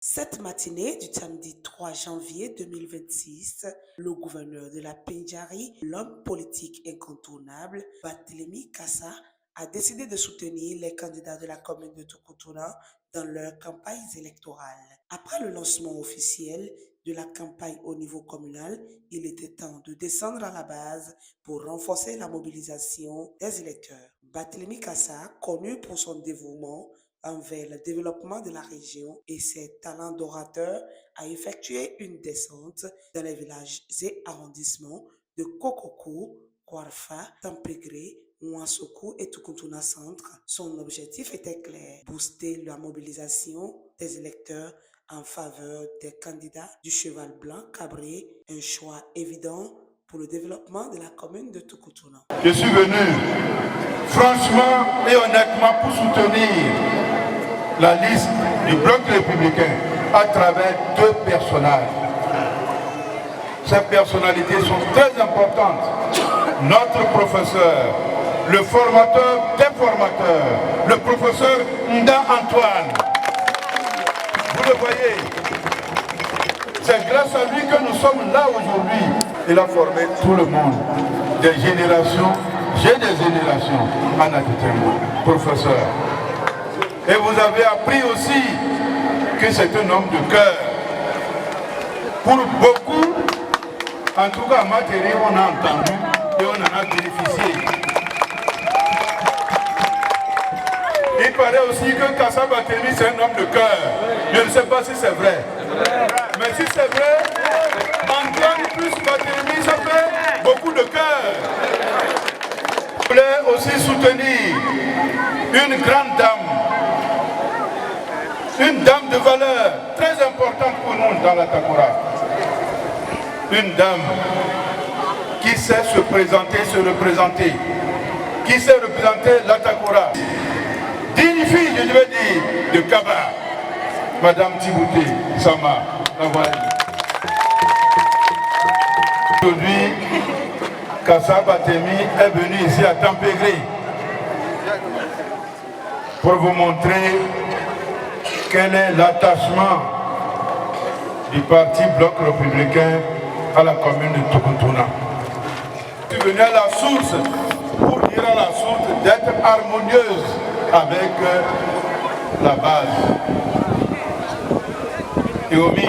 Cette matinée du samedi 3 janvier 2026, le gouverneur de la Pendjari, l'homme politique incontournable, Barthélémy Kassa, a décidé de soutenir les candidats de la commune de Tukuntuna dans leurs campagnes électorales. Après le lancement officiel de la campagne au niveau communal, il était temps de descendre à la base pour renforcer la mobilisation des électeurs. Barthélémy Kassa, connu pour son dévouement envers le développement de la région et ses talents d'orateur, a effectué une descente dans les villages et arrondissements de Kokoko, Kwarfa, Tampégré, Ouansoukou et Tukuntuna Centre. Son objectif était clair: booster la mobilisation des électeurs en faveur des candidats du cheval blanc cabré, un choix évident pour le développement de la commune de Tukuntuna. Je suis venu franchement et honnêtement pour soutenir la liste du bloc républicain à travers deux personnages. Ces personnalités sont très importantes. Notre professeur, le formateur des formateurs, le professeur Nda Antoine. Vous le voyez, c'est grâce à lui que nous sommes là aujourd'hui. Il a formé tout le monde, des générations, j'ai des générations en Atitembo, professeur. Et vous avez appris aussi que c'est un homme de cœur. Pour beaucoup, en tout cas en matière, on a entendu et on en a bénéficié. Il paraît aussi que Kassa Barthélémy c'est un homme de cœur. Je ne sais pas si c'est vrai. Mais si c'est vrai, Antoine plus Barthélémy, ça fait beaucoup de cœur. Je voulais aussi soutenir une grande dame. Une dame de valeur très importante pour nous dans la Takora. Une dame qui sait se présenter, se représenter, qui sait représenter la Takora. Digne fille, je devais dire, de Kaba, Madame Tibouté Sama, la voilà. Aujourd'hui, Kassa Barthélémy est venu ici à Tampégré pour vous montrer quel est l'attachement du parti Bloc républicain à la commune de Tukuntuna. Je suis venu à la source pour dire à la source d'être harmonieuse avec la base. Iomi.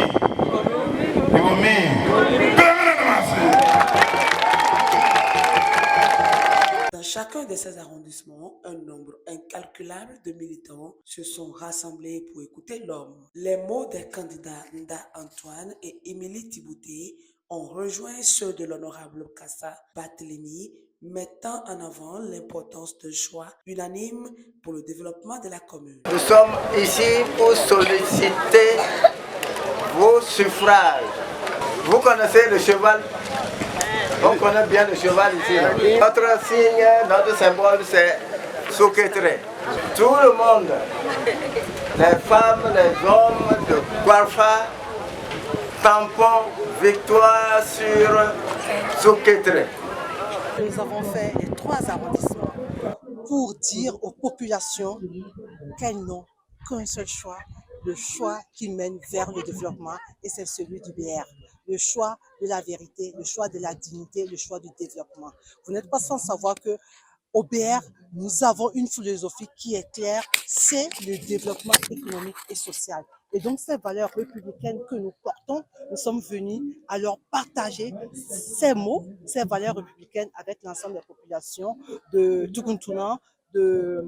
Dans chacun de ces arrondissements, un nombre incalculable de militants se sont rassemblés pour écouter l'homme. Les mots des candidats Nda Antoine et Émilie Tibouté ont rejoint ceux de l'honorable Kassa Barthélémy, mettant en avant l'importance d'un choix unanime pour le développement de la commune. Nous sommes ici pour solliciter vos suffrages. Vous connaissez le cheval? On connaît bien le cheval ici. Notre signe, notre symbole, c'est Souketre. Tout le monde, les femmes, les hommes de Kwarfa, tampon, victoire sur Souketre. Nous avons fait les 3 arrondissements pour dire aux populations qu'elles n'ont qu'un seul choix, le choix qui mène vers le développement, et c'est celui du BR. Le choix de la vérité, le choix de la dignité, le choix du développement. Vous n'êtes pas sans savoir que au BR, nous avons une philosophie qui est claire, c'est le développement économique et social. Et donc, ces valeurs républicaines que nous portons, nous sommes venus à leur partager ces mots, ces valeurs républicaines avec l'ensemble des populations de Tukuntuna, de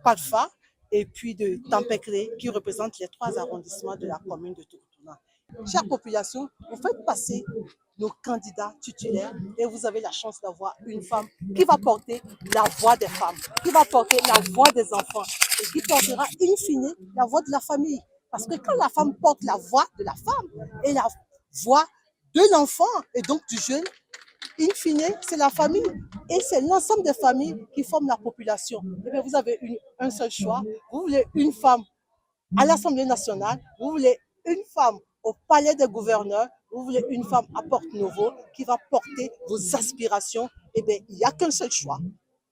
Kwarfa et puis de Tampégré, qui représentent les 3 arrondissements de la commune de Tukuntuna. Chère population, vous faites passer nos candidats titulaires et vous avez la chance d'avoir une femme qui va porter la voix des femmes, qui va porter la voix des enfants et qui portera in fine la voix de la famille. Parce que quand la femme porte la voix de la femme et la voix de l'enfant et donc du jeune, in fine, c'est la famille et c'est l'ensemble des familles qui forment la population. Et bien, vous avez un seul choix. Vous voulez une femme à l'Assemblée nationale, vous voulez une femme au palais des gouverneurs, vous voulez une femme à Porte-Nouveau qui va porter vos aspirations. Eh bien, il n'y a qu'un seul choix.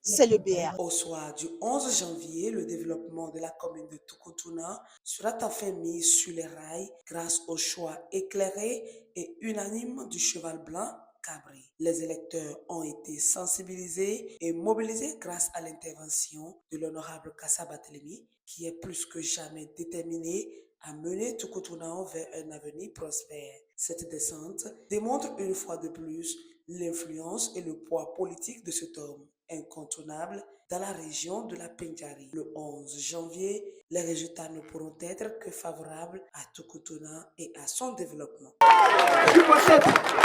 c'est le BR. Au soir du 11 janvier, le développement de la commune de Tukuntuna sera enfin mis sur les rails grâce au choix éclairé et unanime du cheval blanc Cabri. Les électeurs ont été sensibilisés et mobilisés grâce à l'intervention de l'honorable Kassa Barthélémy, qui est plus que jamais déterminé à mener Tukuntuna vers un avenir prospère. Cette descente démontre une fois de plus l'influence et le poids politique de cet homme incontournable dans la région de la Pendjari. Le 11 janvier, les résultats ne pourront être que favorables à Tukuntuna et à son développement. Je possède